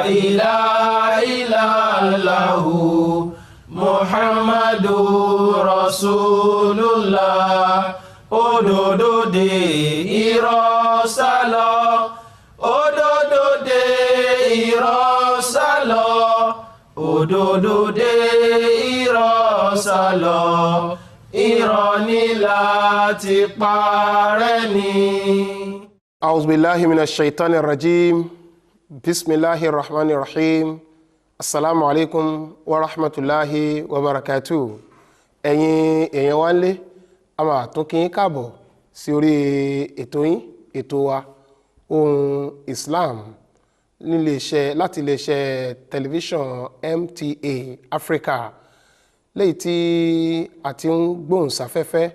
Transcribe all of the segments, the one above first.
ilaha illallah Muhammadur Rasulullah òdodo dé irọ́ sálọ òdodo dé irọ́ sálọ òdodo dé irọ́ sálọ irọ́ ní láti parẹ́ ni. A'udhu billahi minash shaitanir rajim. Bismillahir rahmanir rahim. Assalamu alaikum wa rahmatullahi wa barakatuh. Ẹ̀yin èèyàn wa ńlé, a máa tún kí yín káàbọ̀ sí orí ètò yín, ètò wa Ohun Islam láti iléeṣẹ́ tẹlifíṣàn MTA Africa léyìí tí a ti ń gbóhùn sáfẹ́fẹ́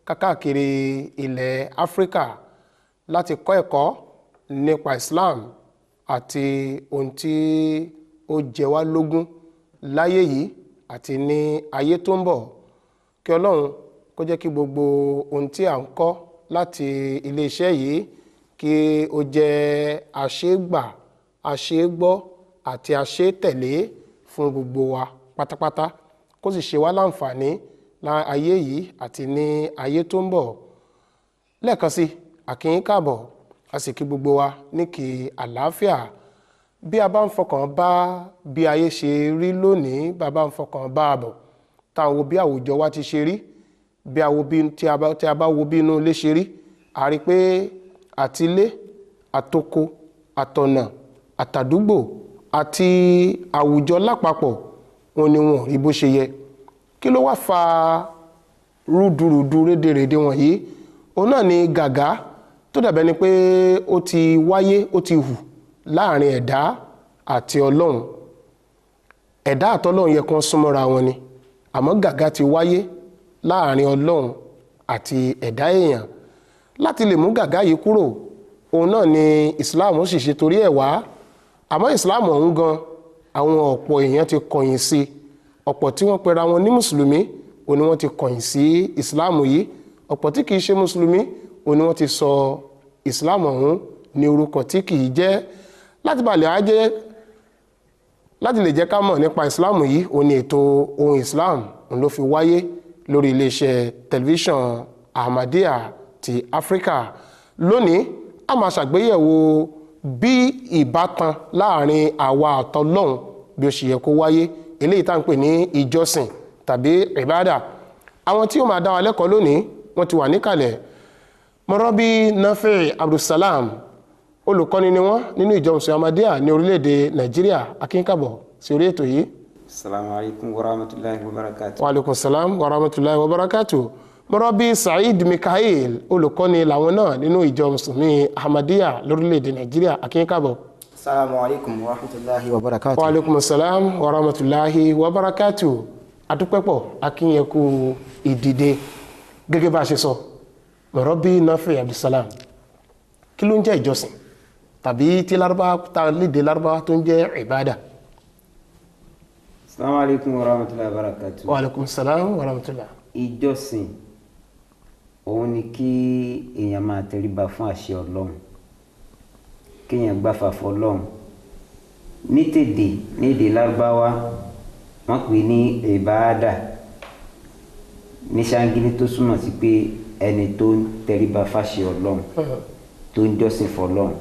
káàkiri ilẹ̀ Áfíríkà láti kọ́ ẹ̀kọ́ nípa Islam àti ohun tí ó jẹ wá lógún láyé yìí àti ní ayé tó ń bọ̀. Kí Ọlọ́run kó jẹ́ kí gbogbo ohun tí a ń kọ́ láti iléeṣẹ́ yìí kí ó jẹ́ àṣegbà, àṣegbọ́ àti àṣetẹ̀lé fún gbogbo wa pátápátá, kó sì ṣe wá láǹfààní ayé yìí àti ní ayé tó ń bọ̀. Lẹ́ẹ̀kan sí, a kí yín káàbọ̀, a sì kí gbogbo wa ní kí àlàáfíà. Bí a bá ń fọkàn bá bí ayé ṣe rí lónìí, bá bá ń fọkàn bá a bọ̀, táwọn wo bí àwùjọ wa ti ṣe rí, bí a bá wo bí inú ilé ṣe rí, a rí pé àtilé, àtoko, àtọ̀nà, àtàdúgbò àti àwùjọ lápapọ̀ wọn ni wọn rí bó ṣe yẹ. Kí ló wá fa rúdurùdu rédèrèdè wọ̀nyí? Òun náà ni gàgá tó dàbẹ́ ni pé ó ti wáyé, ó ti hù láàrin ẹ̀dá àti Ọlọ́run. Ẹ̀dá àtọlọ́run yẹ kán súnmọ́ra wọn ni, àmọ́ gàgá ti wáyé láàrin Ọlọ́run àti ẹ̀dá èèyàn. Láti lè mú gàgá yìí kúrò, òun náà ni Islam sì ṣe torí ẹ̀ wá. Àmọ́ Islam ọ̀hún gan, àwọn ọ̀pọ̀ èèyàn ti kọ̀yìn sí. Ọ̀pọ̀ tí wọ́n pera wọn ní mùsùlùmí, òun ni wọ́n ti kọ̀yìn sí Islam yìí. Ọ̀pọ̀ tí kìí ṣe mùsùlùmí, òun ni wọ́n ti sọ Islam ọ̀hún ní orúkọ tí kìí jẹ́. Láti lè jẹ́ ká mọ̀ nípa Islam yìí, òun ni ètò Ohun Islam òun ló fi wáyé lórí iléeṣẹ́ tẹlifíṣàn Ahmadiyya ti Áfíríkà. Lónìí, a máa ṣàgbéyẹ̀wò bí ìbátan láàrin àwa àtọlọ́hun bí ó ṣe yẹ kó wáyé, eléyìí tá ń pè ní ìjọsìn tàbí ìbádà. Àwọn tí ó máa dá wa lẹ́kọ̀ọ́ lónìí, wọ́n ti wà níkàlẹ̀. Mọ́rọ́bí Nafi Abdulsalam, olùkọ́ni ni wọ́n nínú ìjọ Mùsùlùmí Ahmadiyya ní orílẹ̀-èdè Nàìjíríà. A kí yín káàbọ̀ sí orí ètò yìí. Assalamu alaikum wa rahmatullahi wa barakatuh. Wa alaikum salam wa rahmatullahi wa barakatuh. Mọ́rọ́bí Said Mikael, olùkọ́ni làwọn náà nínú ìjọ Mùsùlùmí Ahmadiyya lórílẹ̀-èdè Nàìjíríà. A kí yín káàbọ̀. Assalamu alaikum wa rahmatullahi wa barakatuh. Wa alaikum salam wa rahmatullahi wa barakatuh. Adúpẹ́pọ̀, a kí yín kú ìdìde. Gẹ́gẹ́ bá ṣe sọ, Mọ́rọ́bí Nafi Abdulsalam, kí ló ń jẹ́ ìjọsìn? Tàbí tí lédè Lárúbáwá tó ń jẹ́ ìbádà? Assalamu alaikum wa rahmatullahi wa barakatuh. Wa alaikum salam wa rahmatullahi. Ìjọsìn òun ni kí èèyàn máa tẹríba fún àṣẹ Ọlọ́run, kí èèyàn gbáfà fún Ọlọ́run. Ní èdè Lárúbáwá wọ́n pè ní ìbádà, ní ṣáńgílì tó súnmọ́ sí pé ẹni tó ń tẹríba fáṣẹ Ọlọ́run, tó ń jọ́sìn fọ́lọ́run.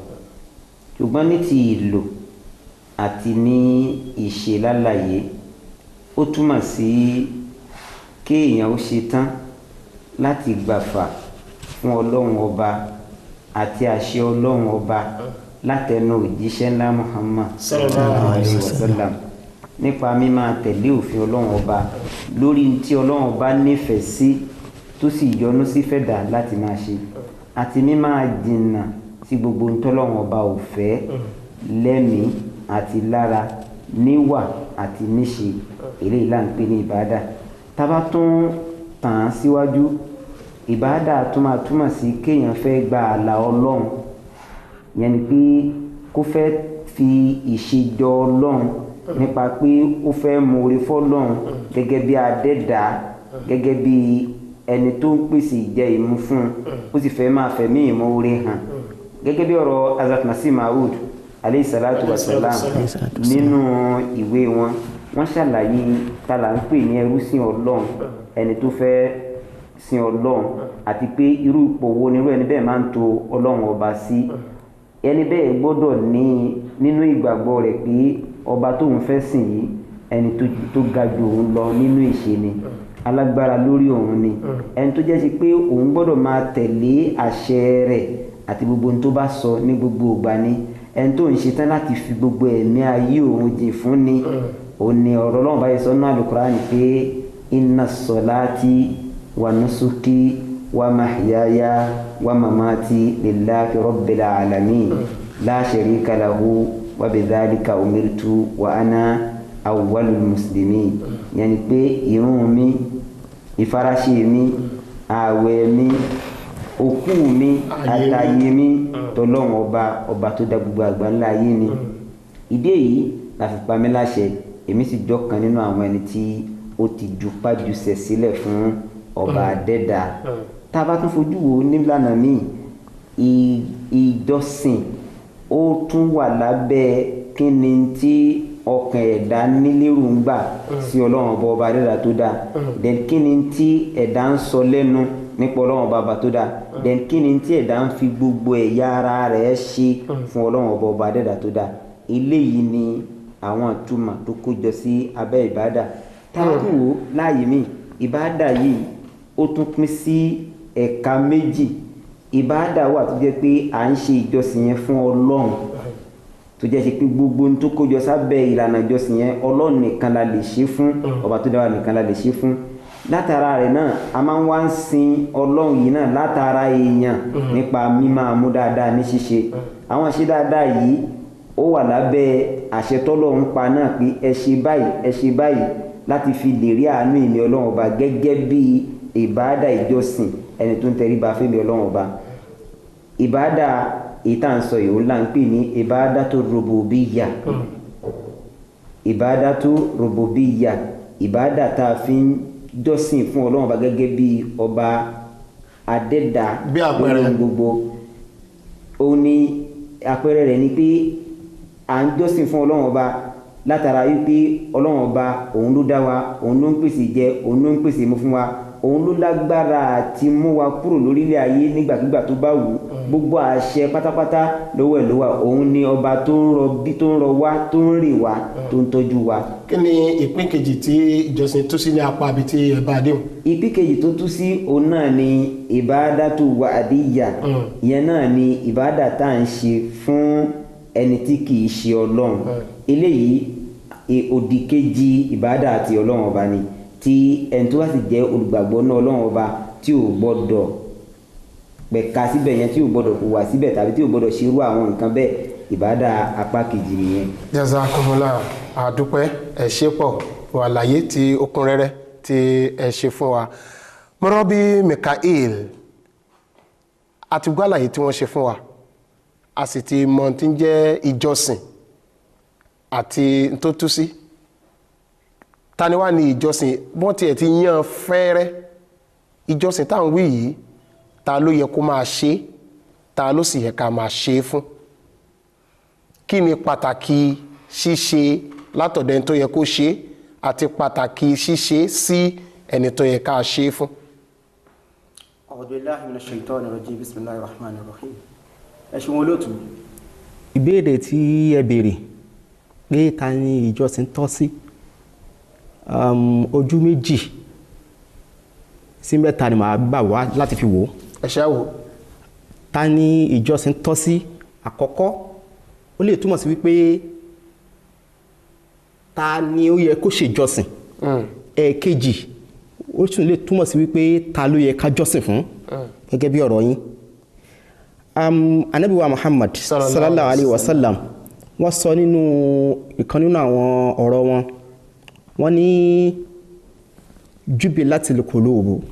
Ṣùgbọ́n ní ti ìlò àti ní ìṣe lálàyé, ó túmọ̀ sí kéèyàn ó ṣe tán láti gbàfà fún Ọlọ́run ọba àti àṣẹ Ọlọ́run ọba látẹnu òjíṣẹ́ ńlá Muhammad sallallahu alaihi wasallam nípa mímáa tẹ̀lé òfin Ọlọ́run ọba lórí tí Ọlọ́run ọba nífẹ̀ẹ́ sí tó sì yọ́nú sí fẹ́dà láti máa ṣe, àti mímáa jìnnà sí gbogbo ntọ́lọ́run ọba ò fẹ́ lẹ́mìí àti lára, níwà àti níṣe. Eléyìí là ń pè ní ìbádà. Tá bá tún tàn án síwájú, ìbádà tó máa túmọ̀ sí kéèyàn fẹ́ gba àlà Ọlọ́run, yẹn ni pé kó fẹ́ fi ìṣèjọ Ọlọ́run nípa pé ó fẹ́ mú oore fọ́lọ́run gẹ́gẹ́ bí adẹ́dàá, gẹ́gẹ́ bí ẹni tó ń pèsè ìjẹ ìmu fún, ó sì fẹ́ máa fẹ̀mí ìmoore hàn. Gẹ́gẹ́ bí ọ̀rọ̀ Hazrat Masih Maud alayhi salatu wa salam nínú ìwé wọn wọ́n ṣàlàyé ta là ń pè ní ẹrú sìn Ọlọ́run ẹni tó fẹ́ sìn Ọlọ́run àti pé irú ipò wo nírú ẹni bẹ́ẹ̀ máa ń tò Ọlọ́run ọba sí ẹni bẹ́ẹ̀ gbọ́dọ̀ ní nínú ìgbàgbọ́ rẹ̀ pé ọba tóun fẹ́ sìn yìí ẹni tó ga jù òun lọ nínú ìṣe ni alágbára lórí òun ni ẹni tó jẹ́ sí pé òun gbọ́dọ̀ máa tẹ̀lé àṣẹ rẹ̀ àti gbogbo ohun tó bá sọ ní gbogbo ìgbà ni ẹni tó ń ṣetán láti fi gbogbo ẹ̀mí ayé òun jìn fún ni òun ni ọ̀rọ̀ Ọlọ́run báyìí sọ nínú Al-Qur'ani pé inna salati wa nusuki wa mahyaya wa mamati lillahi rabbil alamin la sharika lahu wa bidhalika umirtu wa ana awwalul muslimin yani pé ìrun mi ìfaraṣe mi ààwẹ̀ mi òkú mi àtàyè mi tọlọ́run ọba tó dá gbogbo àgbáńlá ayé ni ìdí èyí la fi pa mí láṣẹ èmi sì jọ kan nínú àwọn ẹni tí ó ti jupá jùsẹ̀ sílẹ̀ fún ọba adẹ́dà tá a bá tún fojú wo nílànà míì ìjọsìn ó tún wà lábẹ́ kí ni tí ọkàn ẹ̀dá nílérò ń gbà sí Ọlọ́run ọba adẹ́dà tó dá then kí ni tí ẹ̀dá ń sọ lẹ́nu nípa Ọlọ́run ọba tó dá then kí ni tí ẹ̀dá ń fi gbogbo ẹ̀yà ara rẹ̀ ṣe fún Ọlọ́run ọba adẹ́dà tó dá eléyìí ni àwọn àtúmọ̀ tó kójọ sí abẹ́ ìbádà táàkù wò láàyè mi ìbádà yìí ó tún pín sí ẹ̀ka méjì ìbádà wà tó jẹ́ pé à ń ṣe ìjọsìn yẹn fún Ọlọ́run tó jẹ́ sí pé gbogbo ohun tó kójọ sábẹ́ ìlànà ìjọsìn yẹn Ọlọ́run nìkan la lè ṣe fún ọba tó dá wa nìkan la lè ṣe fún látara rẹ̀ náà a máa ń wá ń sin Ọlọ́run yìí náà látara èèyàn nípa mímáa mú dáadáa ní ṣíṣe àwọn ṣe dáadáa yìí ó wà lábẹ́ àṣẹ t'Ọlọ́run pa náà pé ẹ ṣe báyìí láti fi lè rí àánú ìní Ọlọ́run ọba gẹ́gẹ́ bí ìbáàdà ìjọsìn ẹni tó ń tẹríba fẹ́mi Ọlọ́run ọba ìbáàdà ìtànsọ yìí ó là ń pè ní ìbáàdàtu rububiyya ìbáàdàtu rububiyya ìbáàdà tá a fi ń jọ́sìn fún Ọlọ́run ọba gẹ́gẹ́ bí ọba adẹ́dà lórí gbogbo ó ní àpẹẹrẹ rẹ̀ ni pé à ń jọ́sìn fún Ọlọ́run ọba látara wípé Ọlọ́run ọba òun ló dá wa òun ló ń pèsè jẹ òun ló ń pèsè mú fún wa òun ló lágbára àti mú wa kúrò lórílẹ̀ ayé nígbàkúgbà tó bá wù gbogbo àṣẹ pátápátá lọ́wọ́ ẹ̀ ló wà òun ni ọba tó ń rọ wá tó ń rè wá tó ń tọ́jú wa. kí ni ìpín kejì tí ìjọsìn tú sí ní apá ibi tí ẹ bá déhùn. ìpín kejì tó tú sí òun náà ni ìbádàtu wa'diyya ìyẹn náà ni ìbádà tá à ń ṣe fún ẹni tí kì í ṣe Ọlọ́run eléyìí òdì kejì ìbádà àti Ọlọ́run ọba ni tí ẹni tó bá sì jẹ́ olùgbàgbọ́ náà Ọlọ́run ọba tí ò gbọ́dọ̀ pẹ̀ka síbẹ̀ yẹn tí ò gbọ́dọ̀ hùwà síbẹ̀ tàbí tí ò gbọ́dọ̀ ṣerú àwọn nǹkan bẹ́ẹ̀ ìbádà apá kejì nìyẹn. jazakumullah àdúpẹ́ ẹ ṣé pọ̀ fún àlàyé tí ó kún rẹ́rẹ́ tí ẹ ṣe fún wa mọ́rọ́bí Mikael àti gbọ́ àlàyé tí wọ́n ṣe fún wa a sì ti mọ̀ tí ń jẹ́ ìjọsìn àti tó tú sí tani wá ní ìjọsìn bọ́n tiẹ̀ ti yàn fẹ́rẹ́ ìjọsìn táwọn wí yìí ta ló yẹ kó máa ṣe ta ló sì yẹ ká máa ṣe fún kí ni pàtàkì ṣíṣe látọ̀dọ̀ ẹni tó yẹ kó ṣe àti pàtàkì ṣíṣe sí ẹni tó yẹ ká ṣe fún. A'udhu billahi minash shaitani rajim bismillahir rahmanir rahim. ẹ ṣe wọn lóòtú. ìbéèrè tí ẹ béèrè pé ta ni ìjọsìn tọ́ sí ojú méjì sí mẹ́ta ni màá gbà wá láti fi wò ó. ẹ ṣe wò. ta ni ìjọsìn tọ́ sí àkọ́kọ́ ó lè túmọ̀ sí wípé ta ni ó yẹ kó ṣe ìjọsìn ẹ̀ẹ̀kejì ó tún lè túmọ̀ sí wípé ta ló yẹ ká jọ́sìn fún gẹ́gẹ́ bí ọ̀rọ̀ yín. Ànábì wa Muhammad sallallahu alayhi wa sallam wọ́n sọ nínú ìkan nínú àwọn ọ̀rọ̀ wọn wọ́n ní jubilatil qulubu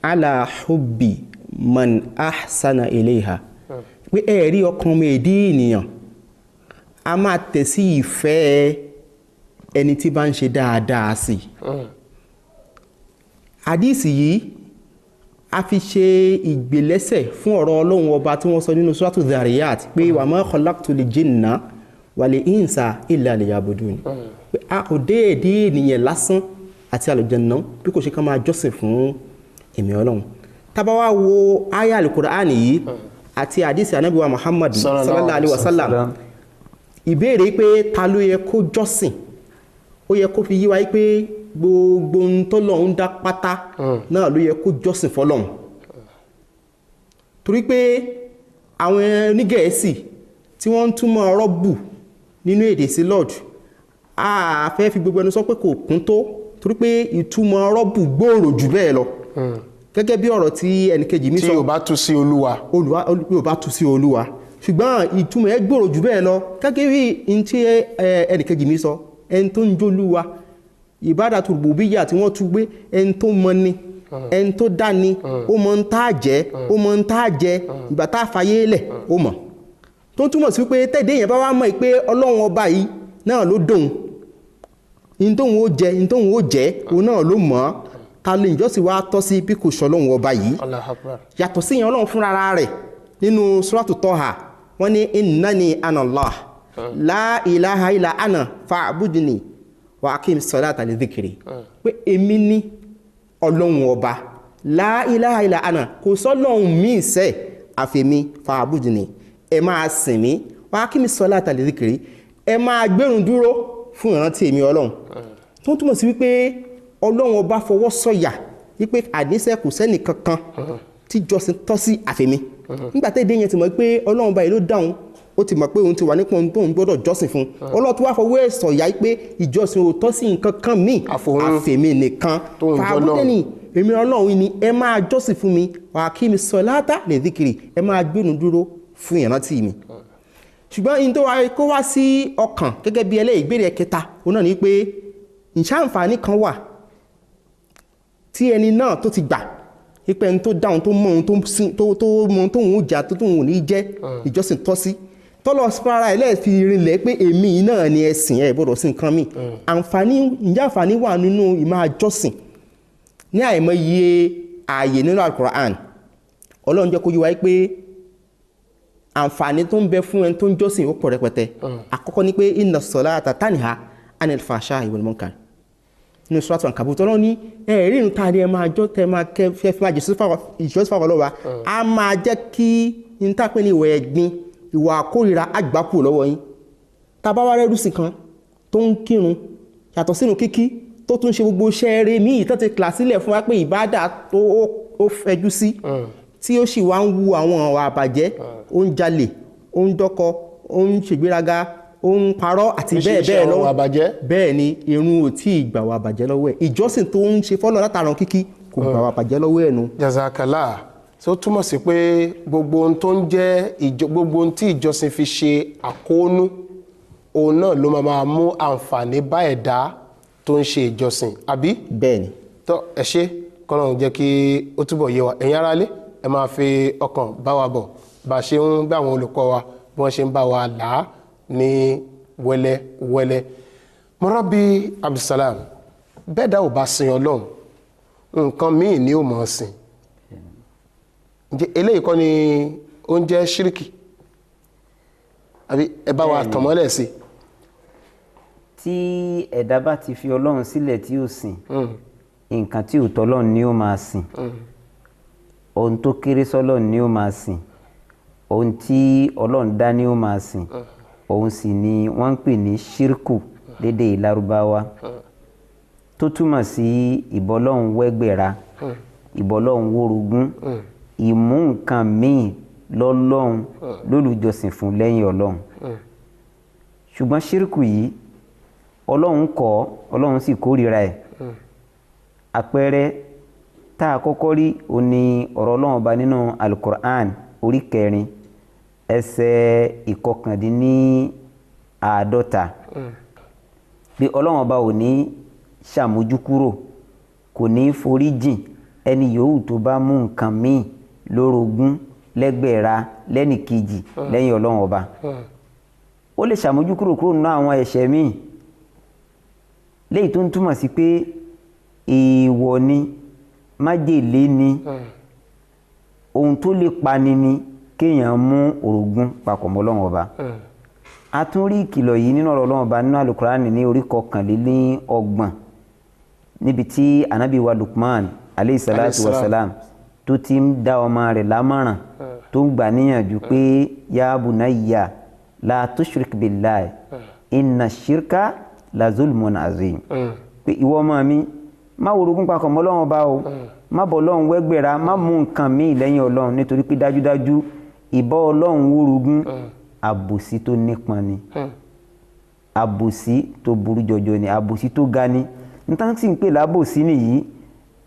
ala hubbi man ahsana ilayha pé ẹ̀rí ọkàn mi èdè ènìyàn a máa tẹ̀ sí ìfẹ́ ẹni tí bá ń ṣe dáadáa sí. Hadisi yìí a fi ṣe ìgbélẹ́sẹ̀ fún ọ̀rọ̀ Ọlọ́run ọba tí wọ́n sọ nínú suratu Dhariyat pé wa ma khalaqtul jinna wal insa illa liya'budun pé a kò dé èdè ènìyàn lásán àti àlùjànnà bí kò ṣe ká máa jọ́sìn fún èmi Ọlọ́run. Tá bá wá wo aya al-Qur'ani yìí àti hadisi Ànábì wa Muhammad sallallahu alaihi wasallam ìbéèrè pé ta ló yẹ kó jọ́sìn ó yẹ kó fi yí wa pé gbogbo ohun t'Ọlọ́run dá pátá náà ló yẹ kó jọ́sìn f'Ọlọ́run. Torí pé àwọn onígẹ̀ẹ́sì tí wọ́n ń túmọ̀ rọ́bù nínú èdè sí lord a fẹ́ fi gbogbo ẹnu sọ pé kò kún tó torí pé ìtumọ̀ rọ́bù gbòòrò jù bẹ́ẹ̀ lọ gẹ́gẹ́ bí ọ̀rọ̀ tí ẹnìkejì mi sọ tí yóò bá tú sí olúwa yóò bá tú sí olúwa ṣùgbọ́n ìtumọ̀ ẹ̀ gbòòrò jù bẹ́ẹ̀ lọ gẹ́gẹ́ bí n tí ẹnìkejì mi sọ ẹni tó ń jólúwa ìbádàtu rùbùbíyà tí wọ́n tún gbé ẹni tó mọ ni ẹni tó dá ni ó mọ ń tá jẹ́ ó mọ ń tá jẹ ìgbà tá fàyè lẹ̀ ó mọ̀ tó túmọ̀ sí pé tẹ́ẹ̀dé yẹn bá wá mọ̀ pé ọlọ́run ọba yìí náà ló dóhun in tóhun ó jẹ in tóhun ó jẹ́ òun náà ló mọ̀ ọ́ ta lè ìjọsìn wá tọ́ sí bí kò ṣọlọ́run ọba yìí yàtọ̀ sí ìyẹn ọlọ́run fúnra rẹ̀ nínú suratu Taha wọ́n ní innani ana Allah la ilaha illa ana fa'budni wa aqim salata li dhikri pé èmi ní ọlọ́run ọba la ilaha illa ana kò sọ́lọ́run míì sẹ́ àfẹ̀mí fa'budni ẹ máa sìn mí wa aqim salata li dhikri ẹ máa gbérùn dúró fún ìrántí èmi ọlọ́run tó túmọ̀ sí wípé ọlọ́run ọba fọwọ́ sọ̀yà wípé àdínsẹ́ kò sẹ́nì kankan tí jọ́sìn tọ́ sí àfẹ̀mí nígbà tẹ́ẹ̀dé yẹn ti mọ̀ pé ọlọ́run ọba yìí ló dáhùn ó ti mọ̀ pé òun ti wà nípò tó ń gbọ́dọ̀ jọ́sìn fún ọlọ́run tó wá fọwọ́ ẹ̀ sọ̀yà pé ìjọsìn ò tọ́ sí nǹkan kan míì àfẹ̀mí nìkan fàbúdẹ́nì èmi ọlọ́run ni ẹ máa jọ́sìn fún mi wa aqimi salata li dhikri ẹ máa gbénu dúró fún ìrántí mi ṣùgbọ́n in tó wá kó wá sí ọkàn gẹ́gẹ́ bí ìbéèrè kẹta òun náà ni pé ìṣàǹfààní kan wà tí ẹni náà tó ti gbà ipẹ́ ẹni tó dáhùn tó mọ ohun tó mọ ohun tó ń jà tó ń ní jẹ́ ìjọsìn tọ́ sí tọ́lọ̀ sípàrà ẹ̀ fi rinlẹ̀ pé èmi náà ni ẹ̀sìn ẹ̀ gbọ́dọ̀ sí nǹkan mi àǹfààní wà nínú ìmáa jọ́sìn ní àìmọye ààyè nínú Al-Qur'an Ọlọ́run jẹ́ kó yé wa pé àǹfààní tó ń bẹ fún ẹni tó ń jọ́sìn ó pọ̀ rẹpẹtẹ àkọ́kọ́ ni pé inna salata tanha anil fahsha'i wal munkar nínú Suratu Ankabut Ọlọ́run ní ẹ̀rí ìrun tá a rí ẹ máa jọ́ tẹ máa kẹ́ fẹ́ fi máa jẹ́ ìjọ́sìn fáwọn ọlọ́wà á máa jẹ́ kí n tá pé ní ìwà ẹ̀gbin ìwà àkórìíra àgbákù lọ́wọ́ yín tá a bá wá rẹ́rú sí kan tó ń kírun yàtọ̀ sínú kíkí tó tún ṣe gbogbo iṣẹ́ eré míì tó ti kà sílẹ̀ fún wa pé ìbádà tó ó fẹjú sí tí ó sì wá ń wu àwọn ọ̀wà àbàjẹ́ ó ń jalè ó ń dọ́kọ ó ń ṣègbéraga ó ń parọ́ àti bẹ́ẹ̀ bẹ́ẹ̀ lọ́wọ́ bẹ́ẹ̀ ni irun ò tí ì gbà wà bàjẹ́ lọ́wọ́ ẹ̀ ìjọsìn tó ń ṣe fọ́lọ́ látàrán kíkí kò gbà wà bàjẹ́ lọ́wọ́ ẹ̀ nu. Jazakallah tó túmọ̀ sí pé gbogbo ohun tó ń jẹ́ gbogbo ohun tí ìjọsìn fi ṣe àkóónú òun náà ló máa mú àǹfààní bá ẹ̀dá tó ń ṣe ìjọsìn àbí. bẹ́ẹ̀ ni. tó ẹ ṣe kọ́lọ́run jẹ́ kí ó túbọ̀ yé wa ẹ̀yin aráalé ẹ máa fi ọkàn bá wa bọ̀ bá a ṣe ń gbé àwọn olùkọ́ wa bí wọ́n ṣe ń bá wa là á ní wẹ́lẹ́wẹ́lẹ́. Mọ́rábí Abdulsalam bẹ́ẹ̀ dá ò bá sin Ọlọ́run nǹkan míì ni ó mọ̀ ọ́ sìn eléyìí kọ́ ni ó ń jẹ́ ṣíríkì àbí ẹ bá wa tàn mọ́lẹ̀ sí. tí ẹ̀dá bá ti fi Ọlọ́run sílẹ̀ tí ó sìn nǹkan tí ò tọ́lọ́run ni ó máa sìn ohun tó kéré sọ́lọ́run ni ó máa sìn ohun tí Ọlọ́run dá ni ó máa sìn òun sì ni wọ́n ń pè ní ṣírkù lédè Lárúbáwá tó túmọ̀ sí ìbọ́lọ́hun wẹ́gbẹ̀ra ìbọ́lọ́hun wórogún ìmú nǹkan míì lọ́lọ́hun lólùjọsìn fún lẹ́yìn Ọlọ́hun ṣùgbọ́n ṣírkù yìí Ọlọ́hun kọ̀ Ọlọ́hun sì kórìíra ẹ̀ àpẹẹrẹ tá a kọ́kọ́ rí ó ní ọ̀rọ̀ Ọlọ́hun ọba nínú Al-Qur'an orí 4 ẹsẹ̀ 51 bí Ọlọ́hun ọba ò ní ṣàmójúkúrò kò ní foríjìn ẹni yòówù tó bá mú nǹkan míì lórogún lẹ́gbẹ̀ẹ́ra lẹ́nìkejì lẹ́yìn Ọlọ́hun ọba ó lè ṣàmójúkúrò kúrò nínú àwọn ẹ̀ṣẹ̀ míì léyìí tó ń túmọ̀ sí pé èèwọ̀ ni májèlé ni ohun tó lè pani ni kéèyàn mú orogún papọ̀ mọ́ Ọlọ́run ọba a tún rí ìkìlọ̀ yìí nínú ọ̀rọ̀ Ọlọ́run ọba nínú Al-Qur'ani ní orí 29 níbi tí Ànábì wa Luqman alayhi salatu wa salam tó ti ń dá ọmọ rẹ̀ lámọ̀ràn tó ń gbà níyànjú pé ya bunayya la tushrik billahi inna shirka la zulmun azim pé ìwọ ọmọ mi má worogún papọ̀ mọ́ Ọlọ́run ọba o má bọ́ Ọlọ́run wẹ́gbẹ̀ra má mú nǹkan míì lẹ́yìn Ọlọ́run nítorí pé dájúdájú ìbá Ọlọ́run worogún àbòsí tó nípọn ni àbòsí tó burú jọjọ ni àbòsí tó ga ni nítorí tí ń pè lábòsí nìyí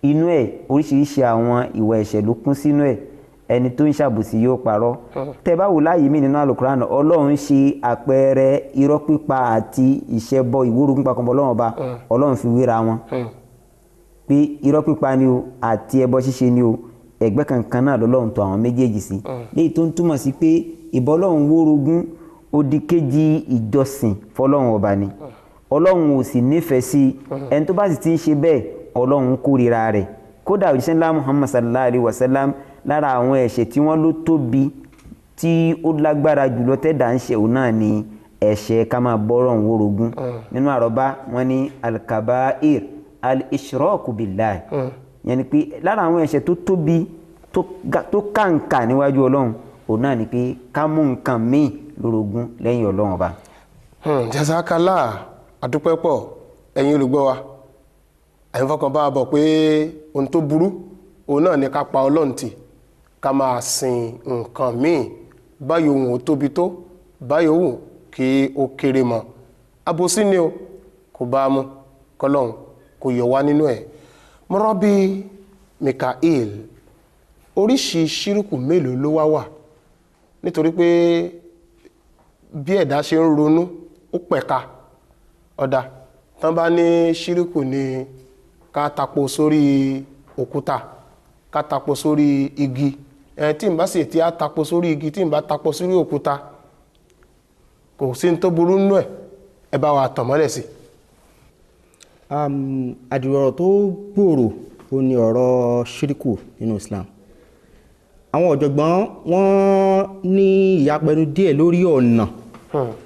inú ẹ̀ oríṣiríṣi àwọn ìwà ẹ̀ṣẹ̀ ló kún sínú ẹ̀ ẹni tó ń ṣàbòsí yóò parọ́ tẹ́ bá wò láàyè mí nínú Al-Qur'an Ọlọ́run ṣe àpẹẹrẹ irọ́ pípa àti ìṣẹ́bọ ìwórogún papọ̀ mọ́ Ọlọ́run ọba Ọlọ́run fi wéra wọn pé irọ́ pípa ni o àti ẹbọ ṣíṣe ni o ẹgbẹ́ kankan náà lọ́lọ́run tó àwọn méjèèjì sí léyìí tó ń túmọ̀ sí pé ìbọ Ọlọ́run wórogún odi kejì ìjọsìn fọ́lọ́run ọba ni Ọlọ́run ò sì nífẹ̀ẹ́ sí ẹni tó bá sì ti ń ṣe bẹ́ẹ̀ Ọlọ́run kórìíra rẹ̀ kódà òjíṣẹ́ ńlá Muhammad sallallahu alayhi wa sallam lára àwọn ẹ̀ṣẹ̀ tí wọ́n ló tóbi tí ó lágbára jùlọ tẹ́dà ń ṣe òun náà ni ẹ̀ṣẹ̀ ká máa bọ́rọ̀ wórogún nínú àrọ́bá wọn ní al-kaba'ir al-ishraku billahi yẹn ni pé lára àwọn ẹ̀ṣẹ̀ tó tóbi tó kàǹkà níwájú Ọlọ́run òun náà ni pé ká mú nǹkan míì lórogún lẹ́yìn Ọlọ́run ọba. Jazakallah adúpẹ́ pọ̀ ẹ̀yin olùgbọ́ wa àyìn fọkàn bá a bọ̀ pé ohun tó burú òun náà ni ká pa Ọlọ́run tì ká máa sin nǹkan míì báyìí ohun ó tóbi tó báyìí ohun kí ó kéré mọ́ àbòsí ni o kò bá a mú kọ́lọ́hún kò yọ wá nínú ẹ̀ mọ́rọ́bí Mikael oríṣi ṣírùkù mélòó ló wà nítorí pé bí ẹ̀dá ṣe ń ronú ó pẹ̀ka ọ̀dà tán bá ní ṣírùkù ni ká tapo sórí òkúta ká tapo sórí igi tí n bá sì tí a tapo sórí igi tí n bá tapo sórí òkúta kò sí ní tó burú nínú ẹ bá wa tàn mọ́lẹ̀ sí. àdìrọ̀rọ̀ tó gbòòrò ó ní ọ̀rọ̀ ṣíríkù nínú Islam àwọn ọ̀jọ̀gbọ́n wọ́n ní ìyapẹnu díẹ̀ lórí ọ̀nà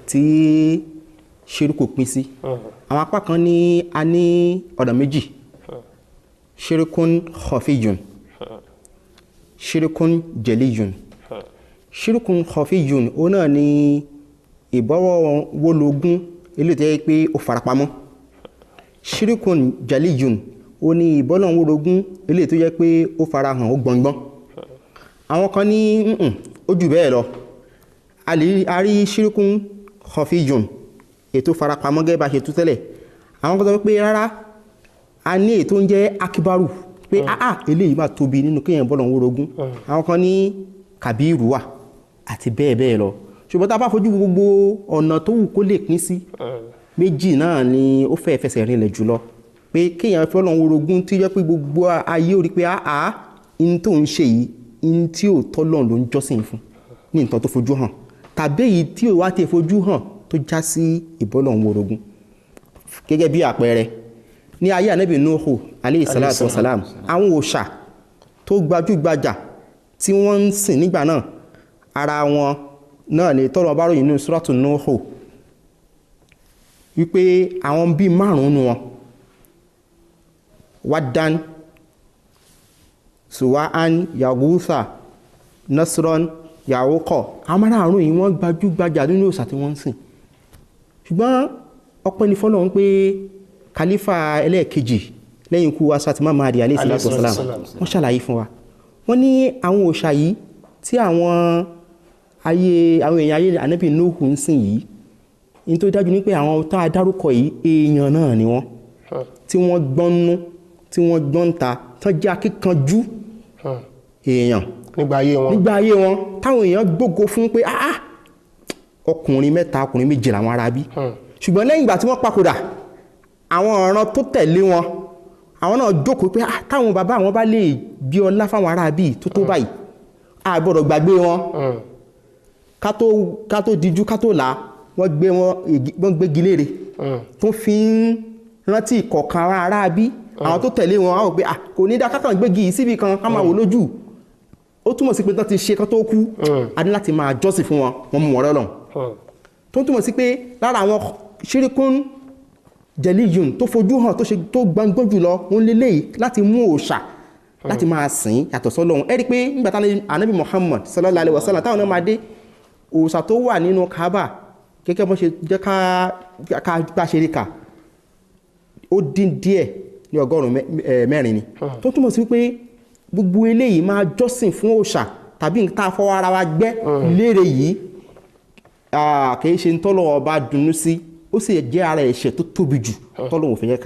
tí ṣíríkù pín sí àwọn apá kan ní a ní ọ̀nà méjì ṣírikún khafiyun ṣírikún jaliyun ṣírikún khafiyun ó náà ní ìbọ̀wọ̀ wólógún eléyìí tó yẹ pé ó farapamọ́ ṣírikún jaliyun ó ní ìbọ̀lọ̀ wólógún eléyìí tó yẹ pé ó farahàn ó gbọ̀ngbọ̀n àwọn kan ní ó jù bẹ́ẹ̀ lọ a rí ṣírikún khafiyun ètò farapamọ́ gẹ́gẹ́ bá ṣe tú tẹ́lẹ̀ àwọn kan sọ pé rárá a ní ètò ń jẹ́ akibaru pé eléyìí máa tóbi nínú kéèyàn bọ́lọ̀ wórogún àwọn kan ní kàbírù wà àti bẹ́ẹ̀ bẹ́ẹ̀ lọ ṣùgbọ́n tá a bá fojú gbogbo ọ̀nà tó wù kó lè pín sí méjì náà ni ó fẹ́ fẹsẹ̀ rinlẹ̀ jùlọ pé kéèyàn bọ́lọ̀ wórogún tí jẹ́ pé gbogbo ayé orí pé in tó ń ṣe yìí in tí ò tọ́lọ̀ ló ń jọ́sìn fún ní nǹkan tó fojú hàn tàbí èyí tí ò wá ti fojú hàn tó já sí ìbọ́lọ̀ wórogún gẹ́gẹ́ bí àpẹẹrẹ ní ayé ànábì Nuhu alayhi salatu wa salam àwọn òòṣà tó gbajúgbajà tí wọ́n ń sìn nígbà náà ara wọn náà ni tọ́lọ̀ bá ròyìn nínú suratu Nuhu wípé àwọn bíi márùn-ún nu wọn Waddan Suwa'an Yaghutha Nasran Ya'uqa àwọn márùn-ún yìí wọ́n gbajúgbajà nínú òòṣà tí wọ́n ń sìn ṣùgbọ́n ọpẹ́ ni fọ́lọ́run pé khalifa ẹlẹ́ẹ̀kejì lẹ́yìn ikú Fatima Mahdi alayhi salatu wasalam wọ́n ṣàlàyé fún wa wọ́n ní àwọn òòṣà yìí tí àwọn èèyàn ayé ànábì Nuhu ń sìn yìí in tó dájú ní pé àwọn tá a dárúkọ yìí èèyàn náà ni wọ́n tí wọ́n gbọ́nnú tí wọ́n gbọ́nta tán jẹ́ akíkanjú èèyàn nígbà ayé wọn táwọn èèyàn gbógo fún pé ọkùnrin mẹ́ta ọkùnrin méje làwọn ará bí ṣùgbọ́n lẹ́yìn ìgbà tí wọ́n papòdà àwọn ọ̀ràn tó tẹ̀lé wọn àwọn náà jókòó pé táwọn bàbá àwọn bá lè bí ọlá fáwọn ará bí tó báyìí a gbọ́dọ̀ gbàgbé wọn ká tó díjú ká tó là wọ́n gbé gilére tó fi ń rántí ìkọ̀kan ará bí àwọn tó tẹ̀lé wọn àwọn pé kò ní dá kákan gbégi síbi kan ká máa wò lójú ó túmọ̀ sí pé tán ti ṣe kan tó kú a ní láti máa jọ́sìn fún wọn wọn mú wọn lọ́lọ́run tó túmọ̀ sí pé lára àwọn ṣíríkún jẹ̀líyùn tó fojú hàn tó gbangban jùlọ wọn lélẹ́yìí láti mú òòṣà láti máa sìn yàtọ̀ sọ́lọ́run ẹ rí pé nígbà táwọn Ànábì Muhammad sallallahu alaihi wasallam táwọn náà máa dé òòṣà tó wà nínú Kaaba gẹ́gẹ́ bọ́n ṣe jẹ́ ká ṣe rí kà ó dín díẹ̀ ní 100 ni tó túmọ̀ sí pé gbogbo eléyìí máa jọ́sìn fún òòṣà tàbí nǹkan tá a fọwọ́ ara wa gbẹ́ léèrè yìí kìí ṣe ń tọ́lọ̀ ọba dùnnú sí ó sì jẹ́ ara ẹ̀ṣẹ̀ tó tóbi jù tọ́lọ̀ òfin yẹ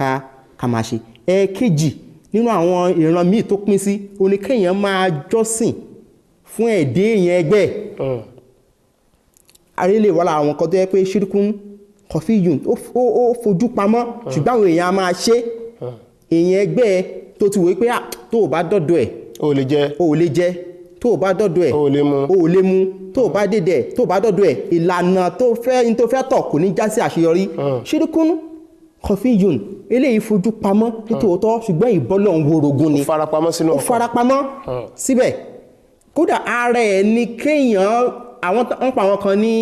ká máa ṣe ẹ̀ẹ̀kejì nínú àwọn ìran míì tó pín sí oníkẹ́yàn máa jọ́sìn fún ẹ̀dẹ́ èèyàn ẹgbẹ́ àrílè wà lára àwọn kan tó yẹ pé ṣírkún kọfíyùn ó fojú pamọ́ ṣùgbọ́n àwọn èèyàn máa ṣe èèyàn ẹgbẹ́ tó ti wòye pé tó o bá dọ́dọ̀ ẹ̀ o lè jẹ tó o bá dọ́dọ̀ ẹ̀ o lè mú tó o bá dédé ẹ̀ tó o bá dọ́dọ̀ ẹ̀ ìlànà tó fẹ́ tọ̀ kò ní já sí àṣeyọrí ṣírkún kọfíyùn eléyìí fojú pamọ́ nítòótọ́ ṣùgbọ́n ìbọ́lọ̀ ń worogun ni ó farapamọ́ síbẹ̀ kódà ara ẹ̀ ni kéèyàn àwọn ń pa àwọn kan ní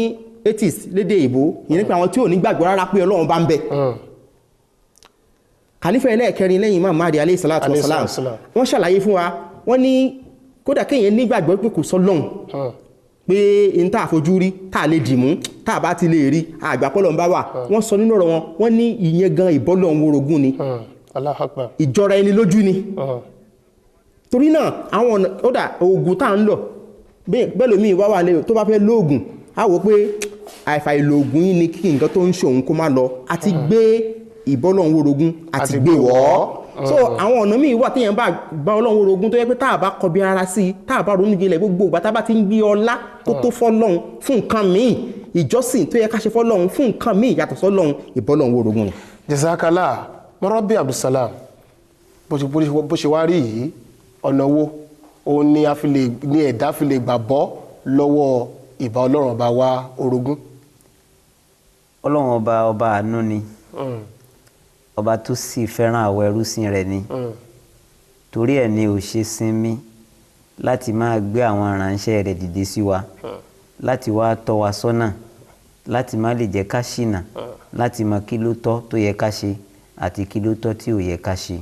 atheist lédè ìbò yìí nípa àwọn tí ò ní gbàgbọ́ rárá pé Ọlọ́run bá ń bẹ kàlífà ẹlẹ́ẹ̀kẹrin lẹ́yìn Imam Mahdi alayhi salatu wassalam wọ́n ṣàlàyé fún wa wọ́n ní kódà kéèyàn nígbàgbọ́ pé kò sọ́lọ́run pé n tá àfojú rí tá lè dìmú tá bá ti lè rí àgbàpọ̀lọ̀ ń bá wà wọ́n sọ nínú ọ̀rọ̀ wọn wọ́n ní ìyẹn gan ìbọ́lọ̀ ń worogún ni ìjọra ẹni lójú ni torí náà àwọn ọ̀nà ọ̀dà oògùn tá ń lọ bẹ́ẹ̀ lómi wá wà lè tó bá fẹ́ lóògùn á wò pé àìfà ìlòògùn yìí ni kí nǹkan tó ń ṣe òun kó má lọ àti gbé ìbọ́lọ̀ ń worogún àti gbé wọ́ so àwọn ọ̀nà míì wà téèyàn bá Ọlọ́run worogún tó yẹ pé tá bá kọbi ara sí tá bá ronú jinlẹ̀ gbogbo ìgbà tá bá ti ń gbé ọlá tó tó fọ́lọ́run fún nǹkan míì ìjọsìn tó yẹ ká ṣe fọ́lọ́run fún nǹkan míì yàtọ̀ sọ́lọ́run ìbọ́lọ̀ ń worogún ni. Jazakallah mọ́rọ́bí Abdulsalam bó ṣe wá rí yìí ọ̀nà wo òun ni ẹ̀dá fi lè gbà bọ́ lọ́wọ́ ìbá Ọlọ́run ọba wa orogún. Ọlọ́run ọba àánú ni ọba tó sì fẹ́ràn àwọn ẹrúsìn rẹ̀ ni torí ẹ̀ ni ò ṣe sinmi láti máa gbé àwọn aránṣẹ́ rẹ̀ dìde sí wa láti wá tọ́ wa sọ́nà láti má lè jẹ́ ká ṣìnà láti mọ kí ló tọ́ tó yẹ ká ṣe àti kí ló tọ́ tí ò yẹ ká ṣe.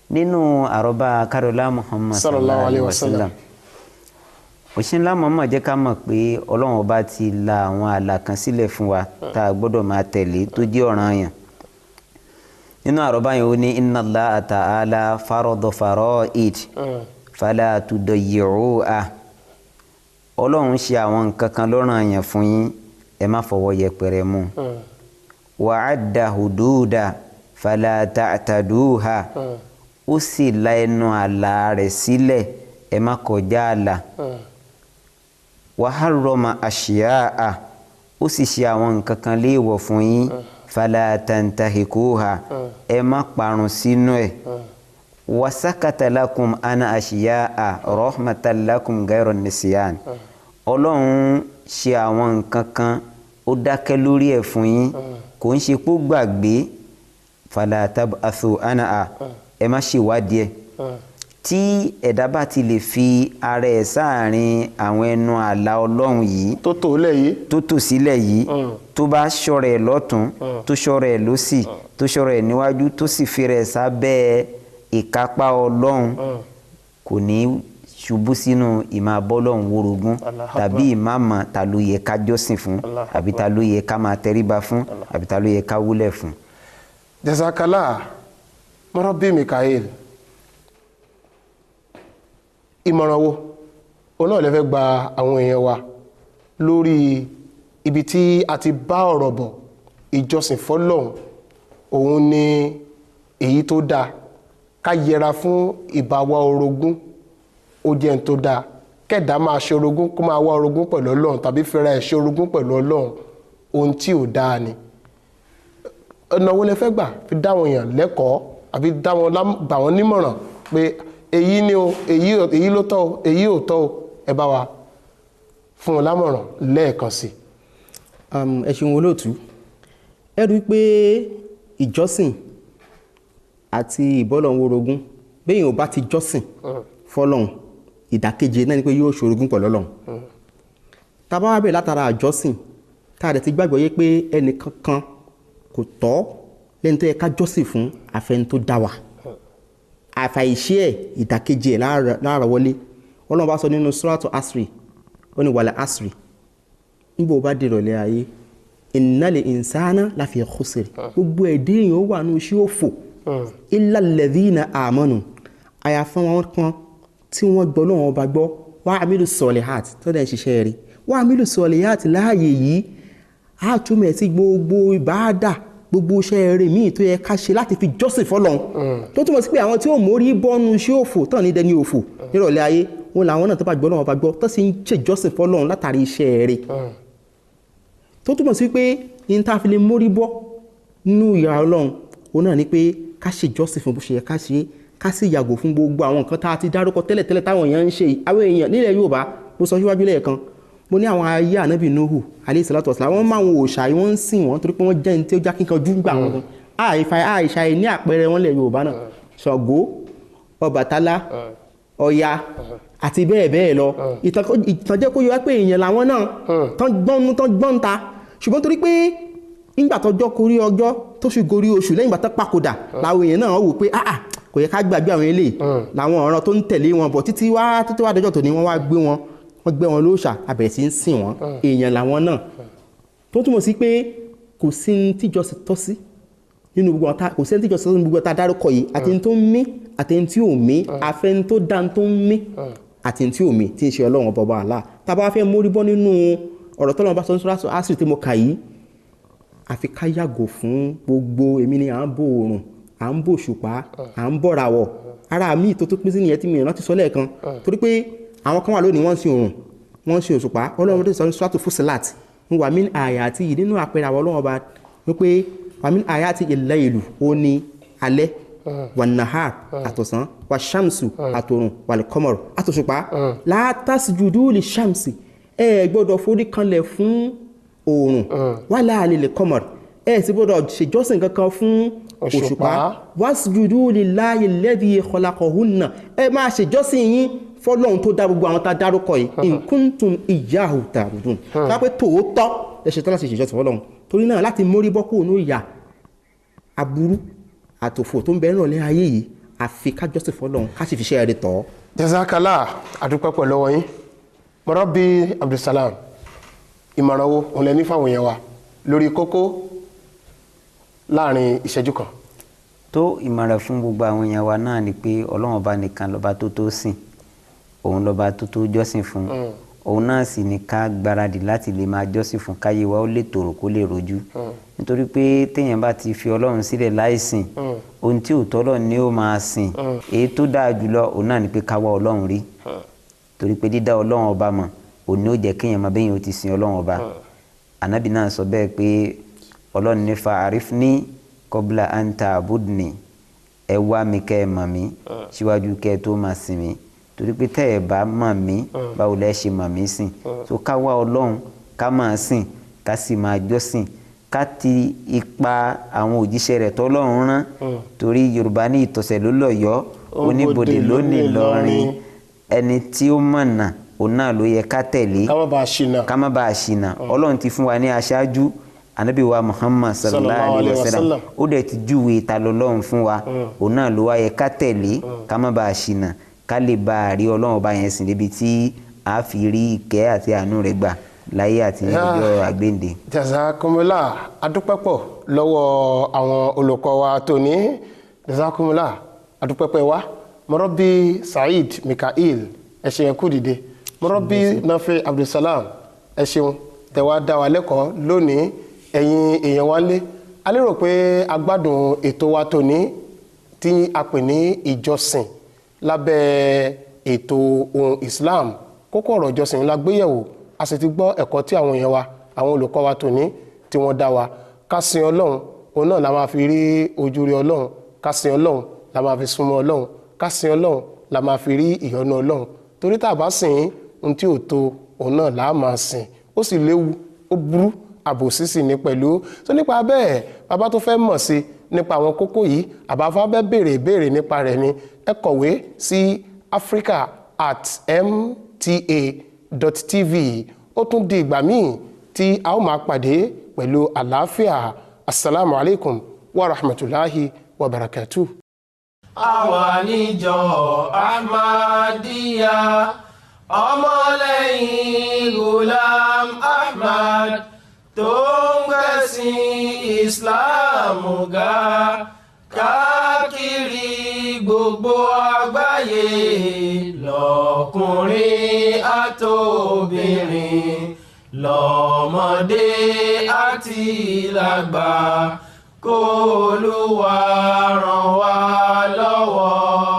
nínú àrọ́bá kárọ̀lá Muhammad sallallahu alaihi wasallam òṣìṣẹ́ Muhammad jẹ́ ká mọ̀ pé Ọlọ́run ọba ti la àwọn ààlà kan sílẹ̀ fún wa tá a gbọ́dọ̀ máa tẹ̀lé tó jẹ́ ọ̀ranyàn. nínú àrọ́bá yẹn ó ní inna Allaha ta'ala farada fara'id fala tudayyi'uha Ọlọ́run ṣe àwọn nǹkan kan lọ́ranyàn fún yín ẹ má fọwọ́ yẹpẹrẹ mú wa'adda hududa fala ta'taduha ó sì la ẹnu ààlà rẹ̀ sílẹ̀ ẹ má kọjá ààlà wa harrama ashiya'a ó sì ṣe àwọn nǹkan kan léèwọ̀ fún yín fala tantahikuha ẹ má parun sínú ẹ̀ wa sakata lakum ana ashiya'a rahmatan lakum ghayra nisyan Ọlọ́run ṣe àwọn nǹkan kan ó dákẹ́ lórí ẹ̀ fún yín kò ń ṣe pó gbàgbé fala tab'athu ana ẹ má ṣèwádìí ẹ̀ tí ẹ̀dá bá ti lè fi ara ẹ̀ sáàrin àwọn ẹnu ààlà Ọlọ́run yìí tó tò sílẹ̀ yìí tó bá ṣọ́ra ẹ̀ lọ́tún tó ṣọ́ra ẹ̀ lósì tó ṣọ́ra ẹ̀ níwájú tó sì fi rẹ̀ sábẹ́ ìkápá Ọlọ́run kò ní ṣubú sínú ìmá bọ́lọ́run worogún tàbí ìmáàmà ta ló yẹ ká jọ́sìn fún àbí ta ló yẹ ká máa tẹríba fún àbí ta ló yẹ ká wúlẹ̀ fún. Jazakallah mọ́rọ́bí Mikael ìmọ̀ràn wo òun náà lè fẹ́ gba àwọn èèyàn wa lórí ibi tí a ti bá ọ̀rọ̀ bọ̀ ìjọsìn fọ́lọ́hun òun ni èyí tó dáa ká yẹra fún ìbáwá orogún ó jẹ́ n tó dáa kẹ́dà máa ṣe orogún kó máa wá orogún pẹ̀lú Ọlọ́run tàbí fẹ́ra ẹ̀ ṣe orogún pẹ̀lú Ọlọ́run ohun tí ò dáa ni ọ̀nà wo lẹ fẹ́ gbà fi dáwọn èèyàn lẹ́kọ̀ọ́ àbí gbà wọ́n nímọ̀ràn pé èyí ni o èyí ló tọ́ o èyí ò tọ́ o ẹ bá wa fún wọn lámọ̀ràn lẹ́ẹ̀kan sí. ẹ ṣeun olóòtú ẹ rí i pé ìjọsìn àti ìbọ́lọ̀ worogún bẹ́yìn ò bá ti jọ́sìn fọ́lọ́hun ìdàkejì náà ni pé yóò ṣorogún pẹ̀lú Ọlọ́run. Tá bá wá bẹ̀rẹ̀ látara àjọsìn tá a dẹ̀ ti gbàgbọ́ yé pé ẹnì kankan kò tọ́ lẹ́ni tó yẹ ká jọ́sìn fún àfẹni tó dá wa. Àfàìṣe ẹ̀ ìdàkejì ẹ̀ lára wọlé. Ọlọ́run bá sọ nínú suratu asri ó ní wàlẹ̀ asri níbo bá dé ìrọ̀lẹ́ ayé innal insana lafi khusr gbogbo ẹ̀dẹ́ èèyàn wà ní iṣẹ́ òfò illa alladhina amanu àyàfọ́ wọn kan tí wọ́n gbọ́ lọ́wọ́ bá gbọ́ wa amilu solihat tó dẹ̀ ṣiṣẹ́ rí wa amilu solihat láàyè yìí á túmọ̀ sí gbogbo ìbáàdà gbogbo iṣẹ́ rẹ̀ míì tó yẹ ká ṣe láti fi jọ́sìn fọ́lọ́run tó túmọ̀ sí pé àwọn tí ó mórí bọ́nu iṣẹ́ òfò tán ní dẹni òfò nírọ̀lẹ́ ayé wọn làwọn náà tó bá gbọ́ lọ́wọ́ bá gbọ́ tó sì ń ṣèjọ́sìn fọ́lọ́run látàrí iṣẹ́ rẹ̀ tó túmọ̀ sí pé ní tá a fi lè mórí bọ́ nínú ìyà Ọlọ́run òun náà ni pé ká ṣèjọ́sìn fún bó ṣe yẹ ká ṣe ká sì yàgò fún gbogbo àwọn nǹkan tá a ti dárúkọ tẹ́lẹ̀tẹ́lẹ̀ táwọn èèyàn ń ṣe àwọn èèyàn nílẹ̀ Yorùbá mo sọ síwájú lẹ́ẹ̀kan mo ní àwọn ayé ànábì Nuhu alayhi salatu wassalam wọ́n máa ń wo òòṣà wọ́n ń sìn wọ́n torí pé wọ́n jẹ́ ní tí ó já kíkanjú gbà wọn àìṣà ní àpẹẹrẹ wọn lẹ̀ Yorùbá náà Ṣàngó Ọbàtálá Ọya àti bẹ́ẹ̀ bẹ́ẹ̀ lọ ìtànjẹ́ kó yọ wá pé èèyàn làwọn náà tán gbọ́n ta ṣùgbọ́n torí pé nígbà tọ́jọ́ korí ọjọ́ tó fi gorí oṣù lẹ́yìn ìgbà tó papòdà làwọn èèyàn náà wò pé kò yẹ ká gbàgbé àwọn eléyìí làwọn ọ̀ràn tó ń tẹ̀lé wọn bọ̀ títí wá dọjọ́ tòní wọ́n wá gbé wọn lóòṣà àbẹ̀rẹ̀ sí ń sìn wọ́n èèyàn làwọn náà tó túmọ̀ sí pé kò sí ní tíjọsìn tọ́ sí nínú gbogbo ọ̀tá kò sí ní tíjọsìn nínú gbogbo ọ̀tá dárúkọ yìí àti ní tó ń mí àti ní tí ò mí àfẹn tó dá tó ń mí àti ní tí ò mí tí ń ṣe Ọlọ́run ọba Allah tá a bá fẹ́ mórí bọ́ nínú ọ̀rọ̀ tọ́lọ́run bá sọ ní sọ́rọ́ àṣírí tí mo kà yìí àfi ká yàgò fún gbogbo èmi ni à ń bò oòrùn à ń bò òṣùpá à ń bọ̀ ràwọ̀ ara mi tó pín sí nìyẹn tí mi rántí sọ lẹ́ẹ̀kan torí pé àwọn kan wà lónìí wọ́n ń sin oòrùn wọ́n ń sin òṣùpá Ọlọ́run tó sọ ní suratu Fussilat ń wà mí àyàtì yìí nínú àpẹẹrẹ àwọn Ọlọ́run ọba wípé wà mí àyàtì al-laylu ó ní alẹ́ wàn-nahar àtọ̀sán wà-shamsu àtòrùn wal-qamar àtòṣùpá la tasjudu lish-shamsi ẹ gbọ́dọ̀ forí kanlẹ̀ fún oòrùn wala lil-qamar ẹ sì gbọ́dọ̀ ṣèjọ́sìn kankan fún òṣùpá wasjudu lillahi alladhi khalaqahunna ẹ máa ṣèjọ́sìn yín fọ́lọ́run tó dá gbogbo àwọn tá a dárúkọ yìí in kuntum iyyahu ta'budun pé tòótọ́ ẹ ṣetán láti ṣèjọ́sìn fọ́lọ́run torí náà láti mórí bọ́ kúrò ní ìyà aburú àtòfò tó ń bẹ nírọ̀lẹ́ ayé yìí àfi ká jọ́sìn fọ́lọ́run ká sì fi ṣe ẹ̀rẹ́ tọ́. jazakallah adúpẹ́ pẹ̀lú ọwọ́ yín mọ́rọ́bí Abdulsalam ìmọ̀ràn wo òun lẹ ní fáwọn èèyàn wa lórí kókó láàrin ìṣẹ́jú kan. tó ìmọ̀ràn fún gbogbo àwọn èèyàn wa náà ni pé Ọlọ́run ọba nìkan lọ́ba tó sìn òun lọ́ba tó jọ́sìn fún òun náà sì ní ká gbáradì láti lè máa jọ́sìn fún káyé wa ó lè tòrò kó lè rojú nítorí pé téèyàn bá ti fi Ọlọ́run sílẹ̀ láìsìn ohun tí ò tọ́lọ̀ ni ó máa sìn èyí tó dáa jùlọ òun náà ni pé ká wá Ọlọ́run rí torí pé dídá Ọlọ́run ọba mọ̀ òun ni ó jẹ́ kéèyàn máa bẹ́yìn ó ti sin Ọlọ́run ọba ànábì náà sọ bẹ́ẹ̀ pé Ọlọ́run ní fa'arifni qabla an ta'budni ẹ wá mi kẹ́ ẹ mọ̀ mí síwájú kẹ́ ẹ tó máa sìn mí torí pé tẹ́ ẹ bá mọ̀ mí báwo lẹ́ ṣe mọ̀ mí sìn so ká wá Ọlọ́run ká máa sìn ká sì máa jọ́sìn ká ti ipa àwọn òjíṣẹ́ rẹ̀ tọ́lọ́run rán torí Yorùbá ní ìtọ̀sẹ̀ ló lọ́yọ̀ọ́ oníbodè ló ní Ìlọrin ẹni tí ó mọ̀nà òun náà ló yẹ ká tẹ̀lé ká má bàa ṣìnà Ọlọ́run ti fún wa ní aṣáájú Ànábì wa Muhammad sallallahu alayhi wa sallam ó dẹ̀ ti júwe ta lọ́lọ́run fún wa òun náà ló wá yẹ ká tẹ̀lé ká má bàa ṣìnà ká lè bá a rí Ọlọ́run ọba yẹn sìn débi tí a fi rí ìkẹ́ àti àánú rẹ̀ gbà láyé àti ọjọ́ àgbéǹde. jazakumullah adúpẹ́pọ̀ lọ́wọ́ àwọn olùkọ́ wa tòní jazakumullah adúpẹ́pẹ́ wa mọ́rọ́bí Said Mikael ẹ ṣeun kú dìde mọ́rọ́bí Nafi Abdulsalam ẹ ṣeun tẹ̀wá dá wa lẹ́kọ̀ọ́ lónìí ẹ̀yin èèyàn wa lé a lérò pé a gbádùn ètò wa tòní tí a pè ní ìjọsìn lábẹ́ ètò Ohun Islam kókó ọ̀rọ̀ ìjọsìn la gbéyẹ̀wò a sì ti gbọ́ ẹ̀kọ́ tí àwọn èèyàn wa àwọn olùkọ́ wa tòní tí wọ́n dá wa ká sin Ọlọ́run òun náà la máa fi rí ojú rí Ọlọ́run ká sin Ọlọ́run la máa fi súnmọ́ Ọlọ́run ká sin Ọlọ́run la máa fi rí ìyọ́nú Ọlọ́run torí tá a bá sìn ohun tí ò tó òun náà la máa sìn ó sì léwu ó burú àbòsí sì ní pẹ̀lú tó nípa bẹ́ẹ̀ bàbá tó fẹ́ mọ̀ sí nípa àwọn kókó yìí àbáfá bẹ́ẹ̀ béèrè nípa rẹ̀ ni ẹ kọ̀wé sí Africa @mta.tv. ó tún di ìgbà míì tí a ó máa pàdé pẹ̀lú àlàáfíà. Assalamu alaikum wa rahmatulahi wa barakatuh. àwa níjọ Ahmadiyya ọmọlẹ́yìn Ghulam Ahmad tó ń gbẹ̀sìn Islam ga káàkiri gbogbo àgbáyé lọ́kùnrin àtobìnrin lọ́mọdé àti lágbà kó Olúwa ràn wá lọ́wọ́.